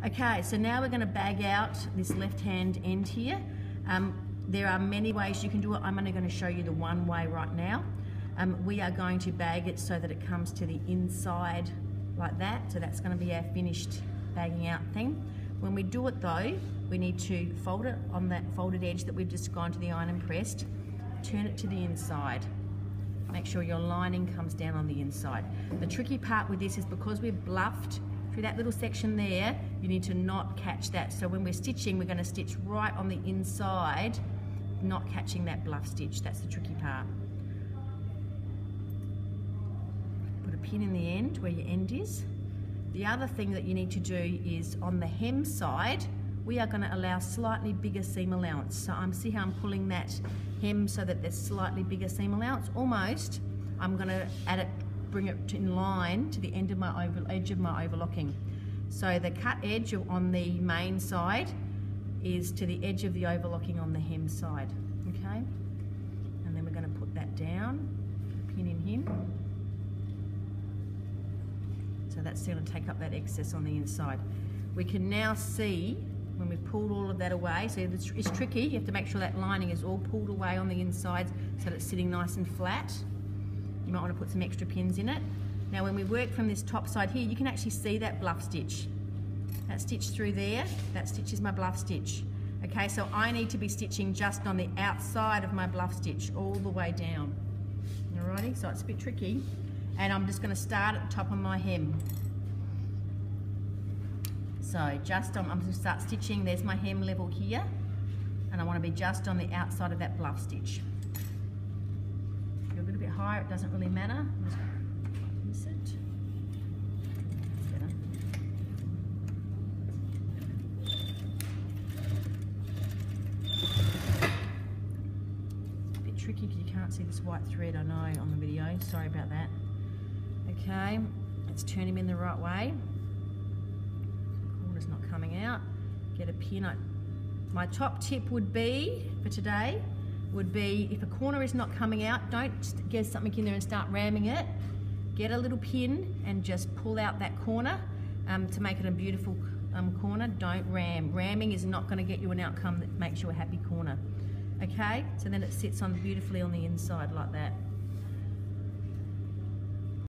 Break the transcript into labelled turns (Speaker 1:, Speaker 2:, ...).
Speaker 1: Okay, so now we're going to bag out this left-hand end here. There are many ways you can do it. I'm only going to show you the one way right now. We are going to bag it so that it comes to the inside like that. So that's going to be our finished bagging out thing. When we do it though, we need to fold it on that folded edge that we've just gone to the iron and pressed. Turn it to the inside. Make sure your lining comes down on the inside. The tricky part with this is because we've bluffed through that little section there, you need to not catch that. So when we're stitching, we're going to stitch right on the inside, not catching that bluff stitch. That's the tricky part. Put a pin in the end where your end is. The other thing that you need to do is on the hem side, we are going to allow slightly bigger seam allowance. So see how I'm pulling that hem so that there's slightly bigger seam allowance? Almost. I'm going to add it, bring it in line to the end of my edge of my overlocking. So the cut edge on the main side is to the edge of the overlocking on the hem side, okay? And then we're going to put that down, pin in here. So that's going to take up that excess on the inside. We can now see when we've pulled all of that away, so it's tricky, you have to make sure that lining is all pulled away on the inside so that it's sitting nice and flat. You might want to put some extra pins in it. Now when we work from this top side here, you can actually see that bluff stitch. That stitch through there, that stitch is my bluff stitch. Okay, so I need to be stitching just on the outside of my bluff stitch, all the way down. Alrighty, so it's a bit tricky. And I'm just going to start at the top of my hem. So just I'm going to start stitching, there's my hem level here, and I want to be just on the outside of that bluff stitch. If you're a little bit higher, it doesn't really matter. I'm just going to miss it. That's better. It's a bit tricky because you can't see this white thread, I know, on the video. Sorry about that. Okay, let's turn him in the right way. Corner's not coming out. Get a pin. My top tip would be, for today, would be if a corner is not coming out, don't get something in there and start ramming it. Get a little pin and just pull out that corner to make it a beautiful corner. Don't ram. Ramming is not going to get you an outcome that makes you a happy corner. Okay, so then it sits on beautifully on the inside like that.